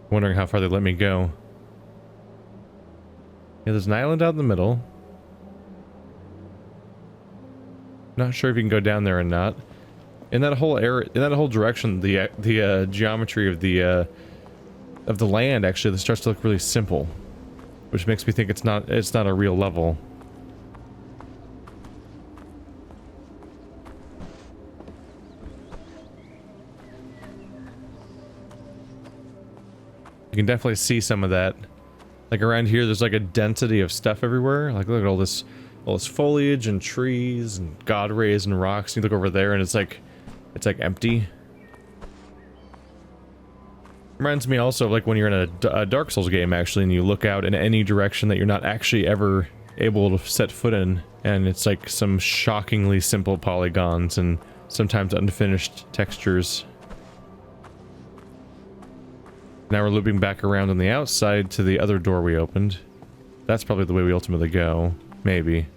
Wondering how far they let me go. Yeah, there's an island out in the middle. Not sure if you can go down there or not. In that whole area, in that whole direction, the geometry of the land actually starts to look really simple, which makes me think it's not a real level. You can definitely see some of that. Like around here, there's like a density of stuff everywhere. Like look at all this foliage and trees and god rays and rocks. You look over there and it's like empty. Reminds me also of like when you're in a Dark Souls game actually, and you look out in any direction that you're not actually ever able to set foot in, and it's like some shockingly simple polygons and sometimes unfinished textures. Now we're looping back around on the outside to the other door we opened. That's probably the way we ultimately go. Maybe.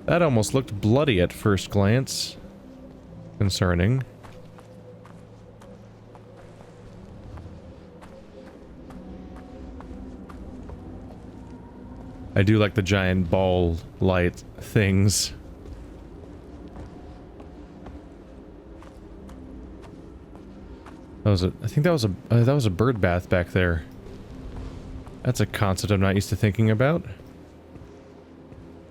That almost looked bloody at first glance. Concerning. I do like the giant ball light things. I think that was a bird bath back there. That's a concept I'm not used to thinking about.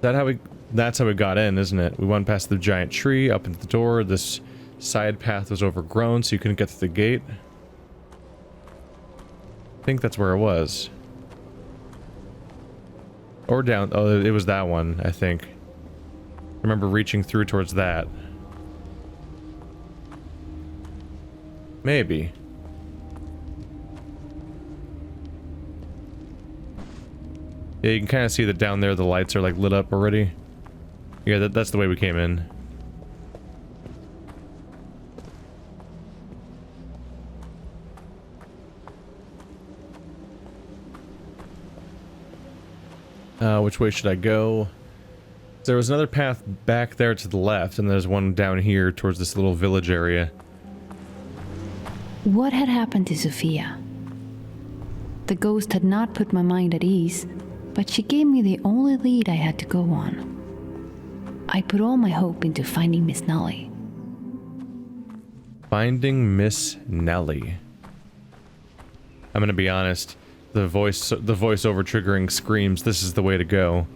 That's how we got in, isn't it? We went past the giant tree, up into the door. This side path was overgrown, so you couldn't get to the gate. I think that's where it was. Or down. Oh, it was that one, I think. I remember reaching through towards that. Maybe. Yeah, you can kind of see that down there the lights are like lit up already. Yeah, that's the way we came in. Which way should I go? There was another path back there to the left, and there's one down here towards this little village area. What had happened to Sophia? The ghost had not put my mind at ease, but she gave me the only lead I had to go on. I put all my hope into finding Miss Nellie. Finding Miss Nellie. I'm gonna be honest. The voiceover triggering screams, "This is the way to go."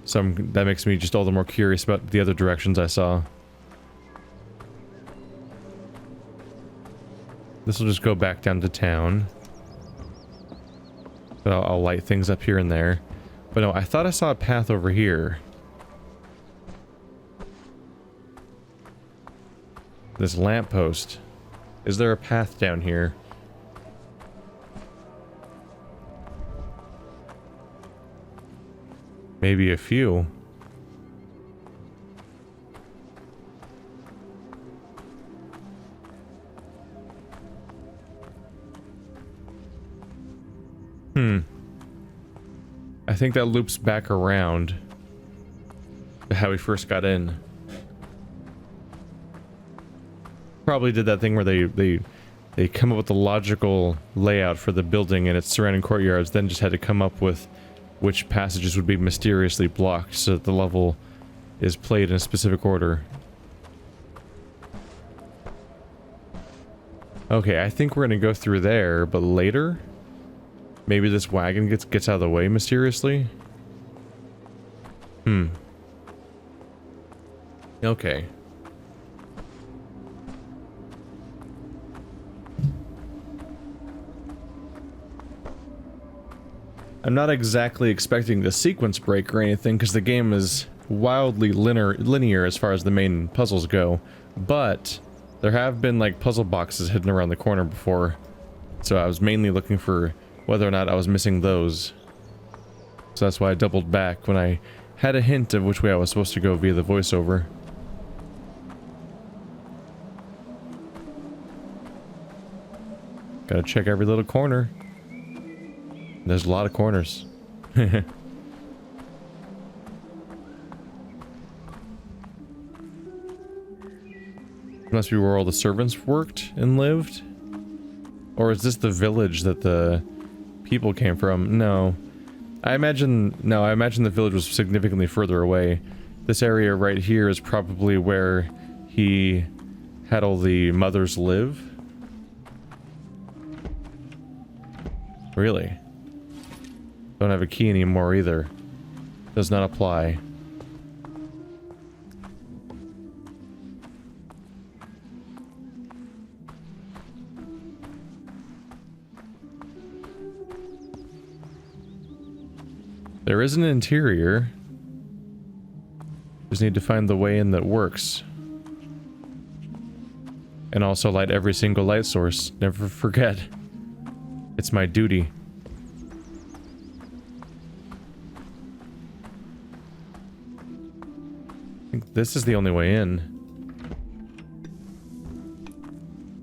So that makes me just all the more curious about the other directions I saw. This will just go back down to town. But I'll light things up here and there. But no, I thought I saw a path over here. This lamppost. Is there a path down here? Maybe a few. I think that loops back around to how we first got in. Probably did that thing where they come up with the logical layout for the building and its surrounding courtyards, then just had to come up with which passages would be mysteriously blocked so that the level is played in a specific order. Okay, I think we're gonna go through there, but later? Maybe this wagon gets out of the way mysteriously? Okay. I'm not exactly expecting the sequence break or anything, because the game is wildly linear as far as the main puzzles go, but there have been like puzzle boxes hidden around the corner before, so I was mainly looking for whether or not I was missing those. So that's why I doubled back when I had a hint of which way I was supposed to go via the voiceover. Gotta check every little corner. There's a lot of corners. Must be where all the servants worked and lived? Or is this the village that the people came from? No. I imagine the village was significantly further away. This area right here is probably where he had all the mothers live. Really? Don't have a key anymore either. Does not apply. There is an interior. Just need to find the way in that works. And also light every single light source. Never forget. It's my duty. I think this is the only way in.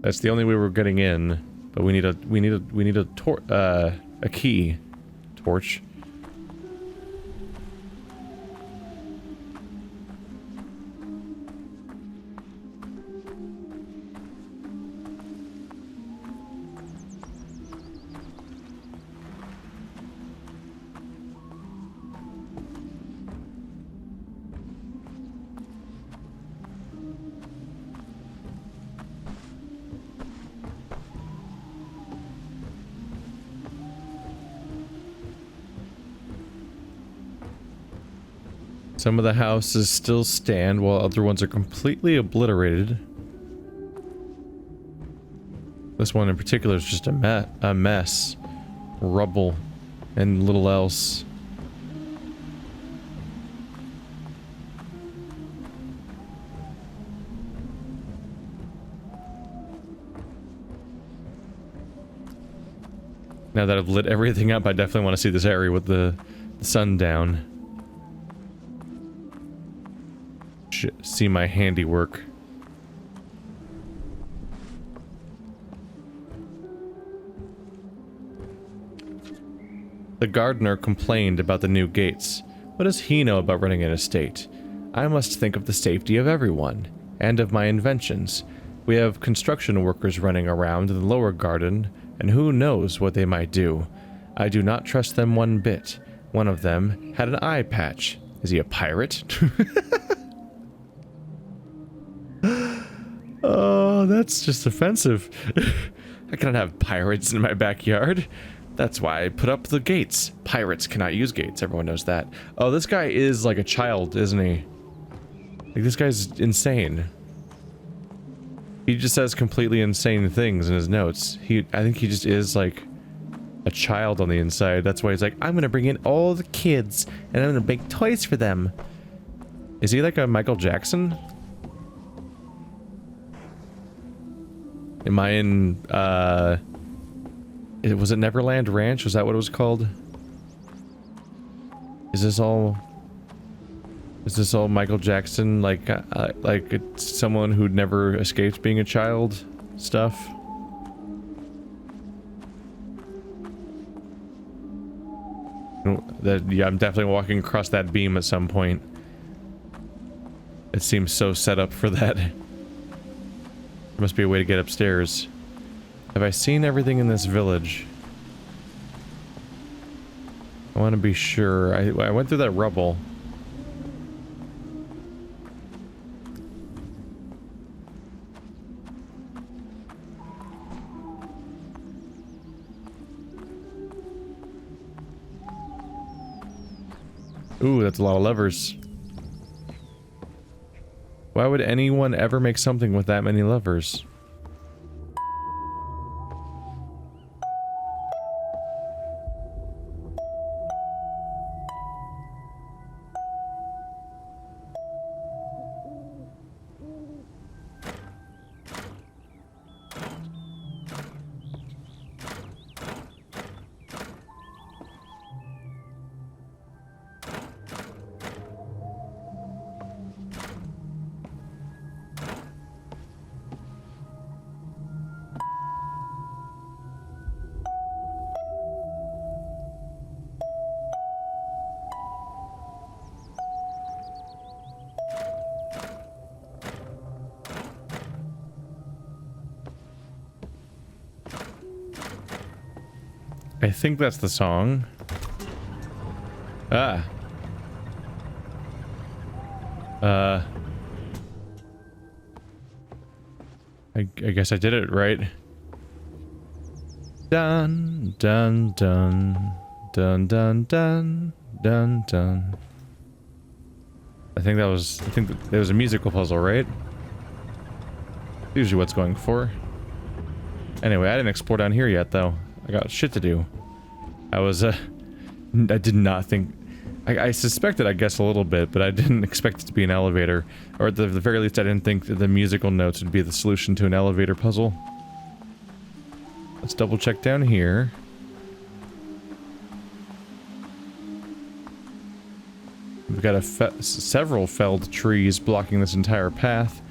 That's the only way we're getting in. But we need a key. Torch. Some of the houses still stand while other ones are completely obliterated. This one in particular is just a mess. Rubble and little else. Now that I've lit everything up, I definitely want to see this area with the sun down. See my handiwork. The gardener complained about the new gates. What does he know about running an estate? I must think of the safety of everyone, and of my inventions. We have construction workers running around in the lower garden, and who knows what they might do. I do not trust them one bit. One of them had an eye patch. Is he a pirate? Oh, that's just offensive. I cannot have pirates in my backyard. That's why I put up the gates. Pirates cannot use gates, everyone knows that. Oh, this guy is like a child, isn't he? Like, this guy's insane. He just says completely insane things in his notes. I think he just is like a child on the inside. That's why he's like, I'm gonna bring in all the kids and I'm gonna make toys for them. Is he like a Michael Jackson? Am I in, was it Neverland Ranch? Was that what it was called? Is this all Michael Jackson, like it's someone who'd never escaped being a child stuff? Yeah, I'm definitely walking across that beam at some point. It seems so set up for that. There must be a way to get upstairs. Have I seen everything in this village? I want to be sure. I went through that rubble. Ooh, that's a lot of levers. Why would anyone ever make something with that many levers? I think that's the song. Ah. I guess I did it right. Dun dun dun dun dun dun dun dun. I think that was a musical puzzle, right? Usually what's going for. Anyway, I didn't explore down here yet, though. I got shit to do. I did not think... I suspected, I guess, a little bit, but I didn't expect it to be an elevator. Or at the very least, I didn't think that the musical notes would be the solution to an elevator puzzle. Let's double check down here. We've got several felled trees blocking this entire path.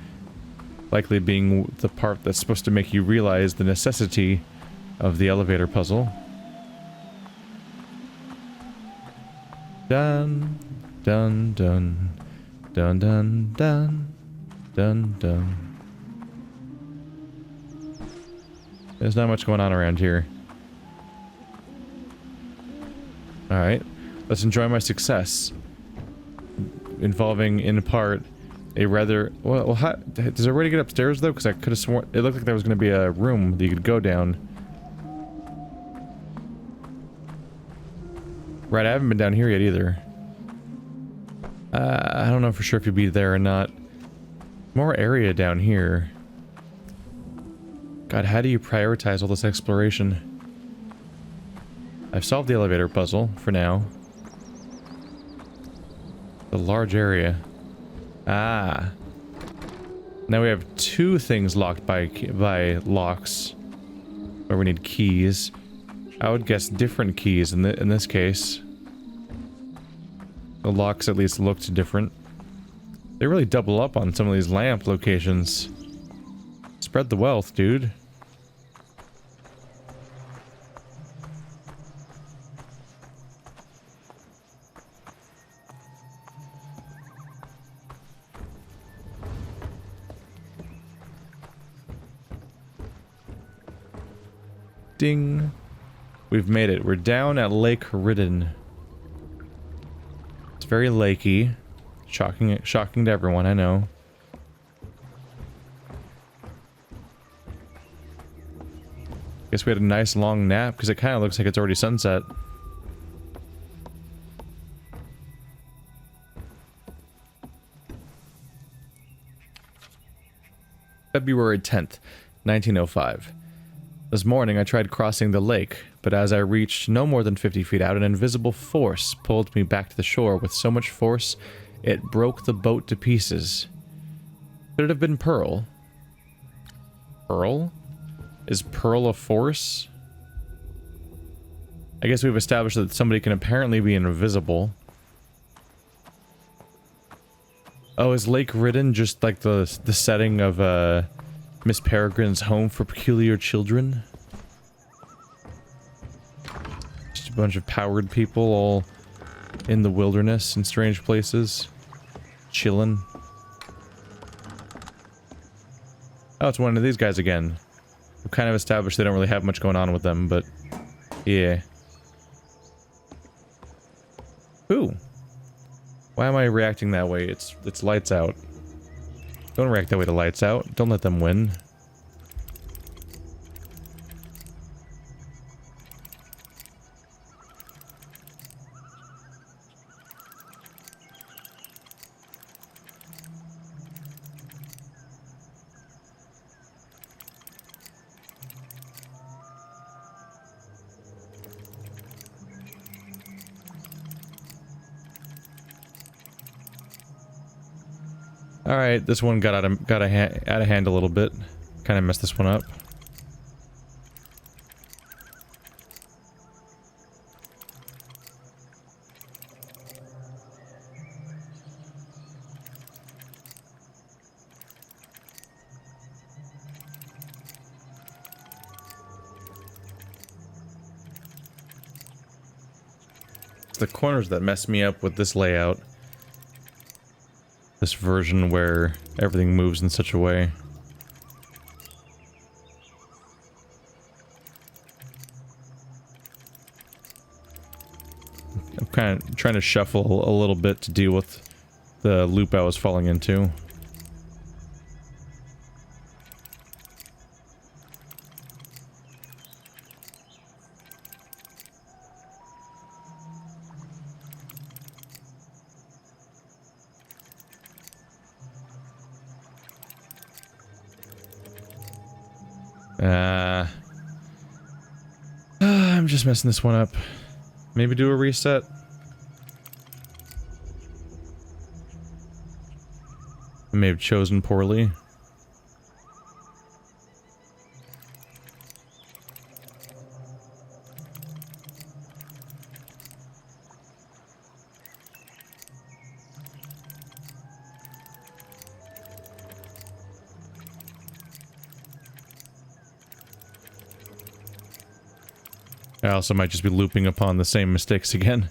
Likely being the part that's supposed to make you realize the necessity of the elevator puzzle. Dun, dun, dun, dun, dun, dun, dun, dun. There's not much going on around here. Alright, let's enjoy my success. Involving, in part, a rather... Well, how, does there a way to get upstairs, though? Because I could have sworn... It looked like there was going to be a room that you could go down. Right, I haven't been down here yet, either. I don't know for sure if you'd be there or not. More area down here. God, how do you prioritize all this exploration? I've solved the elevator puzzle, for now. The large area. Ah. Now we have two things locked by locks. Where we need keys. I would guess different keys in this case. The locks at least looked different. They really double up on some of these lamp locations. Spread the wealth, dude. Ding. We've made it. We're down at Lake Ridden. It's very lakey. Shocking to everyone, I know. Guess we had a nice long nap, because it kind of looks like it's already sunset. February 10th, 1905. This morning I tried crossing the lake, but as I reached no more than 50 feet out, an invisible force pulled me back to the shore with so much force it broke the boat to pieces. Could it have been Pearl? Pearl? Is Pearl a force? I guess we've established that somebody can apparently be invisible. Oh, is Lake Ridden just like the setting of Miss Peregrine's Home for Peculiar Children? Just a bunch of powered people all in the wilderness in strange places. Chillin'. Oh, it's one of these guys again. We've kind of established they don't really have much going on with them, but yeah. Ooh. Why am I reacting that way? It's lights out. Don't react that way to lights out. Don't let them win. Alright, this one got out of hand a little bit. Kind of messed this one up. It's the corners that mess me up with this layout. This version where everything moves in such a way. kind of trying to shuffle a little bit to deal with the loop I was falling into. I'm just messing this one up. Maybe do a reset. I may have chosen poorly. I also might just be looping upon the same mistakes again.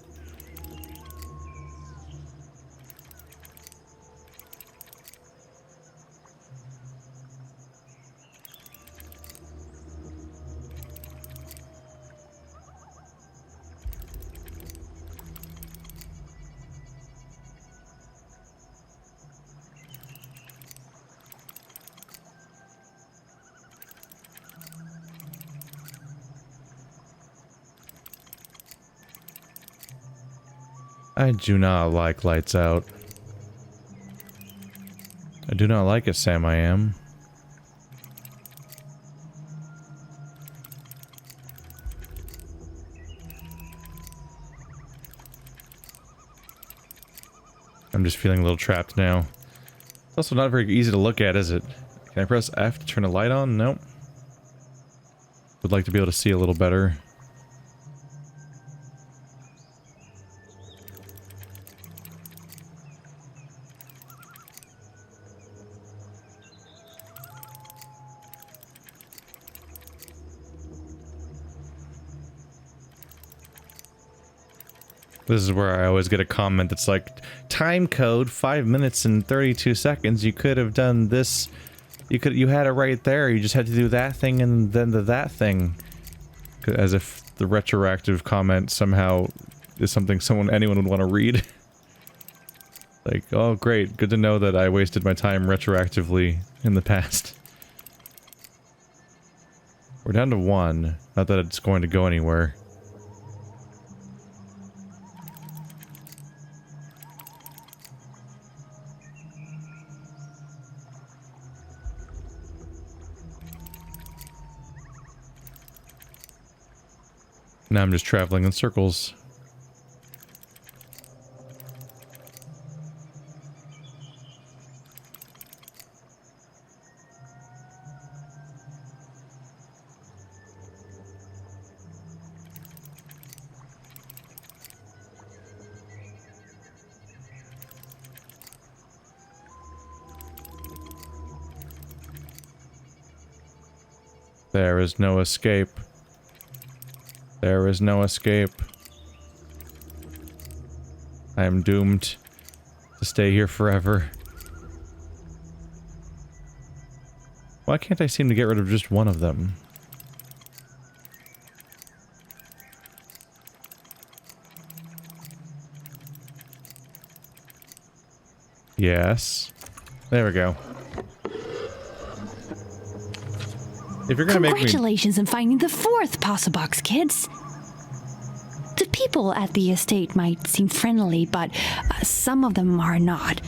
I do not like lights out. I do not like it, Sam, I am. I'm just feeling a little trapped now. It's also not very easy to look at, is it? Can I press F to turn a light on? Nope. Would like to be able to see a little better. This is where I always get a comment that's like, time code 5 minutes and 32 seconds. You could have done this. You had it right there. You just had to do that thing and then that thing. As if the retroactive comment somehow is something anyone would want to read. Like, oh great, good to know that I wasted my time retroactively in the past. We're down to 1. Not that it's going to go anywhere. Now I'm just traveling in circles. There is no escape. There is no escape. I am doomed to stay here forever. Why can't I seem to get rid of just one of them? Yes. There we go. If you're gonna make me... Congratulations on finding the 4th puzzle box, kids. The people at the estate might seem friendly, but some of them are not.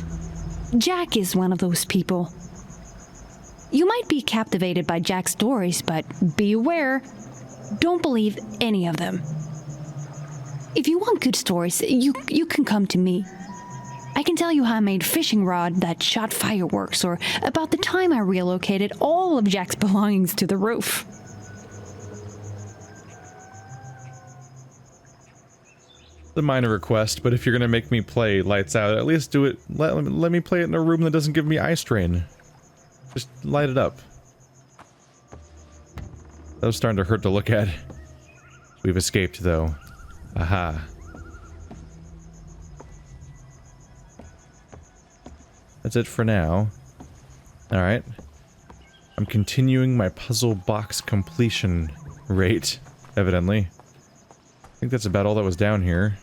Jack is one of those people. You might be captivated by Jack's stories, but be aware, don't believe any of them. If you want good stories, you can come to me. I can tell you how I made a fishing rod that shot fireworks, or about the time I relocated all of Jack's belongings to the roof. The minor request, but if you're gonna make me play Lights Out, at least do it. Let me play it in a room that doesn't give me eye strain. Just light it up. That was starting to hurt to look at. We've escaped, though. Aha. That's it for now. Alright. I'm continuing my puzzle box completion rate, evidently. I think that's about all that was down here.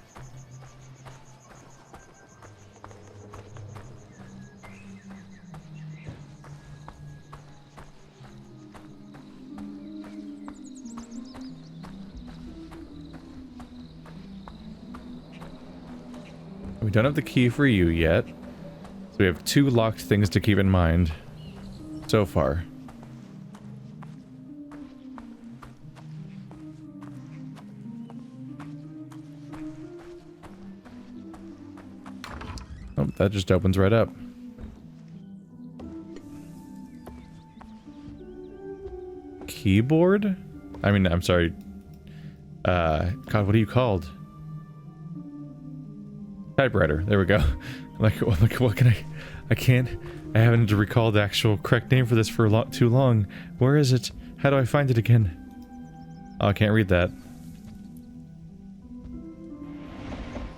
We don't have the key for you yet. So we have 2 locked things to keep in mind. So far. Oh, that just opens right up. Keyboard? I mean, I'm sorry. God, what are you called? Typewriter. There we go. Like, what can I can't. I haven't recalled the actual correct name for this for too long. Where is it? How do I find it again? Oh, I can't read that.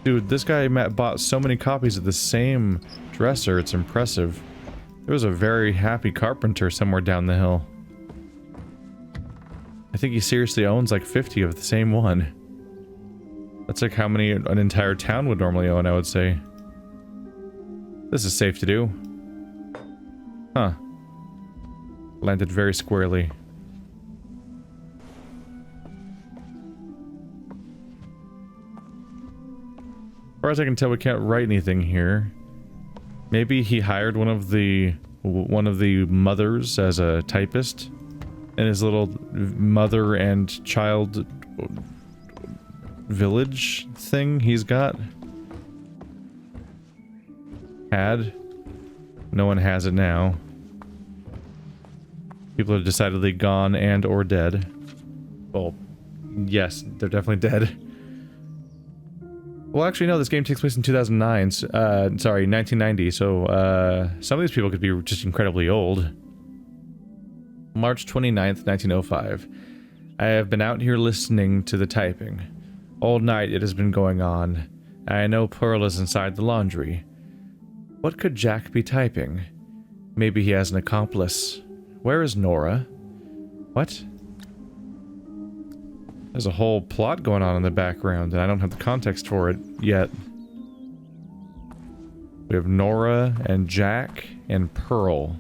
Dude, this guy bought so many copies of the same dresser, it's impressive. There was a very happy carpenter somewhere down the hill. I think he seriously owns like 50 of the same one. That's like how many an entire town would normally own, I would say. This is safe to do. Huh. Landed very squarely. As far as I can tell, we can't write anything here. Maybe he hired one of the mothers as a typist in his little mother and child village thing he's got. Had. No one has it now. People are decidedly gone and or dead. Well, yes, they're definitely dead. Well, actually, no, this game takes place in 2009, sorry, 1990, so, some of these people could be just incredibly old. March 29th, 1905. I have been out here listening to the typing. All night it has been going on. I know Pearl is inside the laundry. What could Jack be typing? Maybe he has an accomplice. Where is Nora? What? There's a whole plot going on in the background, and I don't have the context for it yet. We have Nora and Jack and Pearl.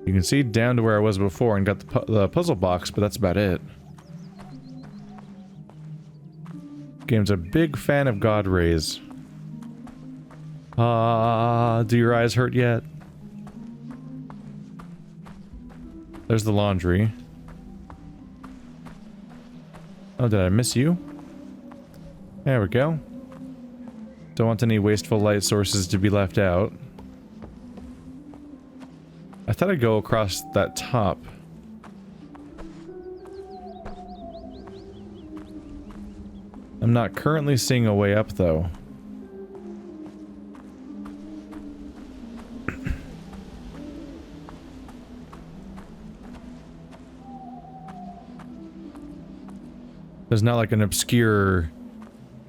You can see down to where I was before and got the puzzle box, but that's about it. Game's a big fan of God rays. Do your eyes hurt yet? There's the laundry. Oh, did I miss you? There we go. Don't want any wasteful light sources to be left out. I thought I'd go across that top. I'm not currently seeing a way up, though. There's not like an obscure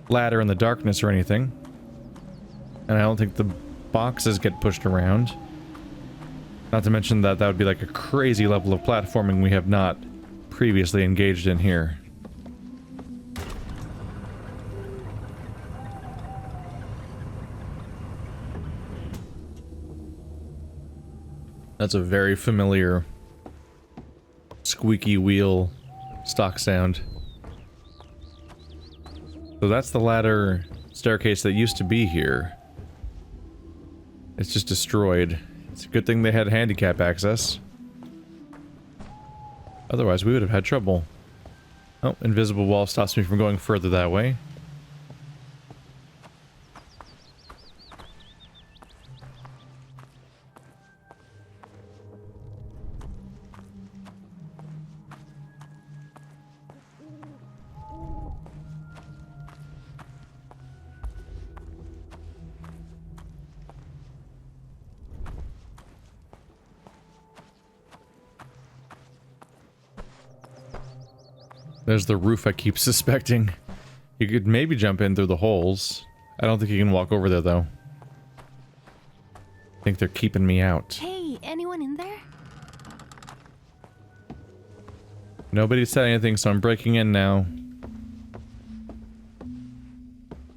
ladder in the darkness or anything. And I don't think the boxes get pushed around. Not to mention that that would be like a crazy level of platforming we have not previously engaged in here. That's a very familiar squeaky wheel stock sound. So that's the ladder staircase that used to be here. It's just destroyed. It's a good thing they had handicap access. Otherwise, we would have had trouble. Oh, invisible wall stops me from going further that way. There's the roof I keep suspecting. You could maybe jump in through the holes. I don't think you can walk over there, though. I think they're keeping me out. Hey, anyone in there? Nobody said anything, so I'm breaking in now.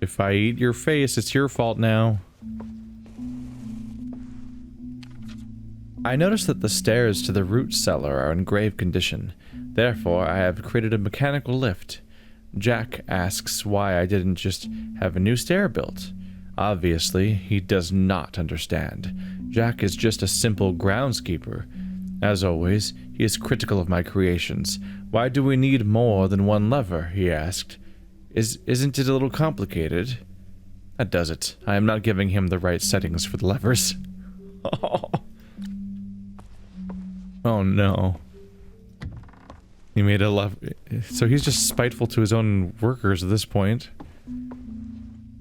If I eat your face, it's your fault now. I noticed that the stairs to the root cellar are in grave condition. Therefore, I have created a mechanical lift. Jack asks why I didn't just have a new stair built. Obviously, he does not understand. Jack is just a simple groundskeeper. As always, he is critical of my creations. Why do we need more than one lever? He asked. Isn't it a little complicated? That does it. I am not giving him the right settings for the levers. Oh no. He made a lever. So he's just spiteful to his own workers at this point.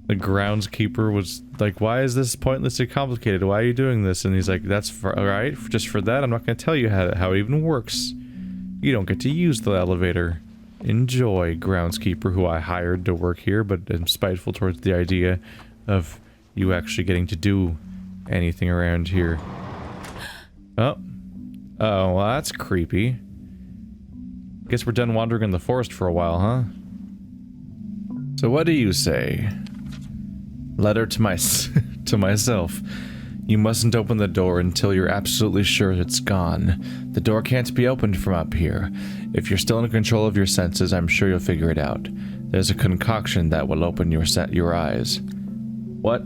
The groundskeeper was like, why is this pointlessly complicated? Why are you doing this? And he's like, that's alright, just for that, I'm not going to tell you how it even works. You don't get to use the elevator. Enjoy, groundskeeper, who I hired to work here, but am spiteful towards the idea of you actually getting to do anything around here. Oh. Oh, well, that's creepy. Guess we're done wandering in the forest for a while, huh? So what do you say? Letter to myself. You mustn't open the door until you're absolutely sure it's gone. The door can't be opened from up here. If you're still in control of your senses, I'm sure you'll figure it out. There's a concoction that will open your eyes. What?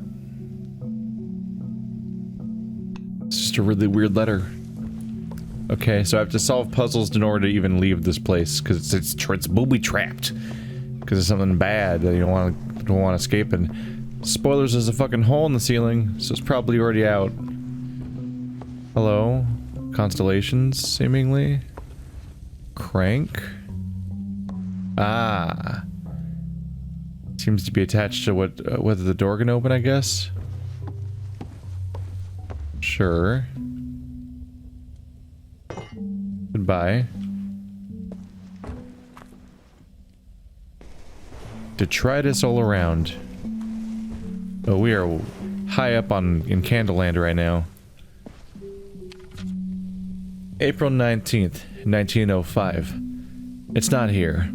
It's just a really weird letter. Okay, so I have to solve puzzles in order to even leave this place, because it's booby-trapped. Because it's something bad that you don't want to escape, and spoilers, there's a fucking hole in the ceiling, so it's probably already out. Hello? Constellations, seemingly? Crank? Ah. Seems to be attached to whether the door can open, I guess? Sure. Goodbye. Detritus all around. Oh, we are high up in Candleland right now. April 19th, 1905. It's not here.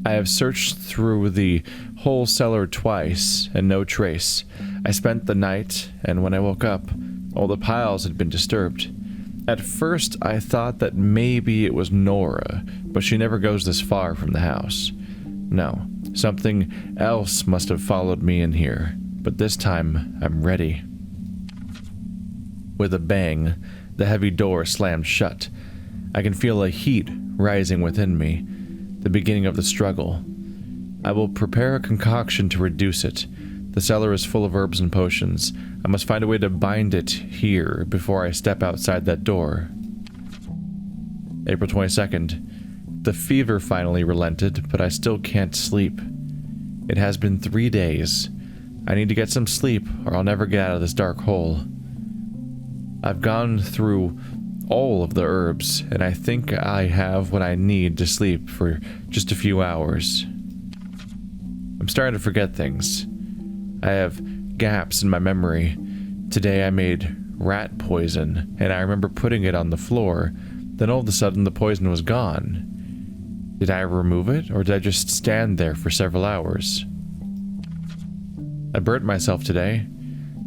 I have searched through the whole cellar twice, and no trace. I spent the night, and when I woke up, all the piles had been disturbed. At first, I thought that maybe it was Nora, but she never goes this far from the house. No, something else must have followed me in here, but this time, I'm ready. With a bang, the heavy door slammed shut. I can feel a heat rising within me, the beginning of the struggle. I will prepare a concoction to reduce it. The cellar is full of herbs and potions. I must find a way to bind it here before I step outside that door. April 22nd. The fever finally relented, but I still can't sleep. It has been 3 days. I need to get some sleep, or I'll never get out of this dark hole. I've gone through all of the herbs, and I think I have what I need to sleep for just a few hours. I'm starting to forget things. I have gaps in my memory. Today I made rat poison, and I remember putting it on the floor. Then all of a sudden the poison was gone. Did I remove it, or did I just stand there for several hours? I burnt myself today.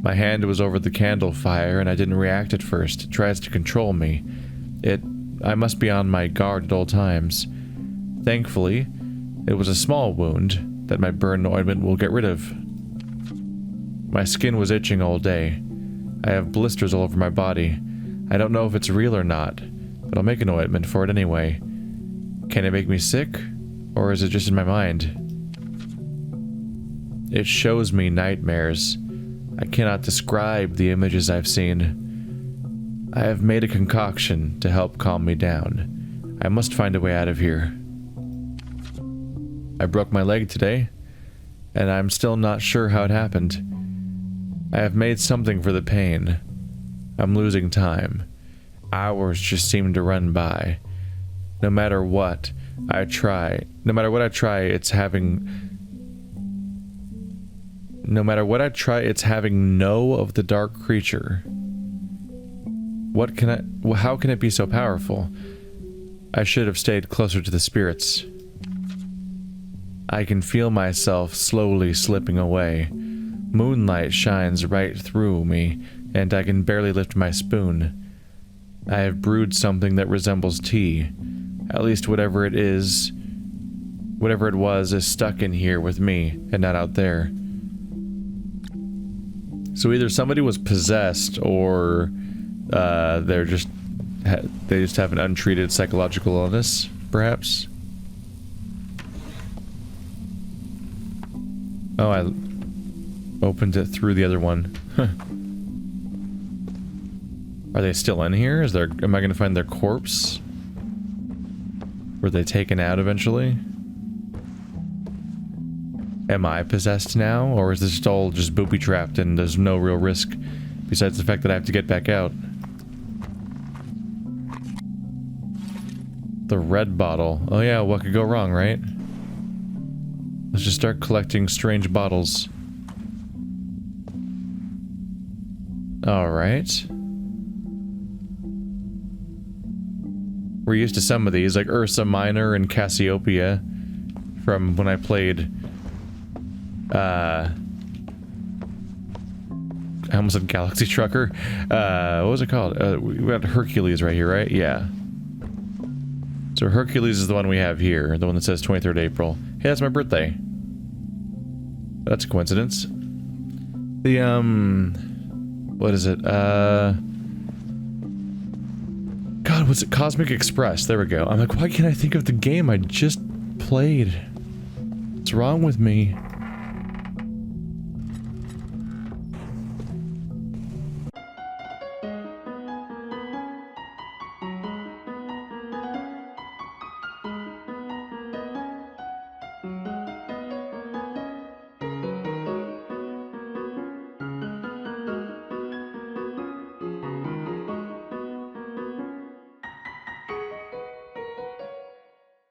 My hand was over the candle fire, and I didn't react at first. It tries to control me. I must be on my guard at all times. Thankfully, it was a small wound that my burn ointment will get rid of. My skin was itching all day. I have blisters all over my body. I don't know if it's real or not, but I'll make an ointment for it anyway. Can it make me sick, or is it just in my mind? It shows me nightmares. I cannot describe the images I've seen. I have made a concoction to help calm me down. I must find a way out of here. I broke my leg today, and I'm still not sure how it happened. I have made something for the pain. I'm losing time. Hours just seem to run by. No matter what I try, it's having no of the dark creature. How can it be so powerful? I should have stayed closer to the spirits. I can feel myself slowly slipping away. Moonlight shines right through me, and I can barely lift my spoon. I have brewed something that resembles tea. At least whatever it is, whatever it was, is stuck in here with me, and not out there. So either somebody was possessed, or they just have an untreated psychological illness, perhaps. Oh, I opened it through the other one. Are they still in here? Am I gonna find their corpse? Were they taken out eventually? Am I possessed now? Or is this all just booby-trapped and there's no real risk besides the fact that I have to get back out? The red bottle. Oh yeah, what could go wrong, right? Let's just start collecting strange bottles. Alright. We're used to some of these, like Ursa Minor and Cassiopeia, from when I played, I almost said Galaxy Trucker. What was it called? We got Hercules right here, right? Yeah. So Hercules is the one we have here, the one that says 23rd April. Hey, that's my birthday. That's a coincidence. The, what is it? God, was it Cosmic Express? There we go. I'm like, why can't I think of the game I just played? What's wrong with me?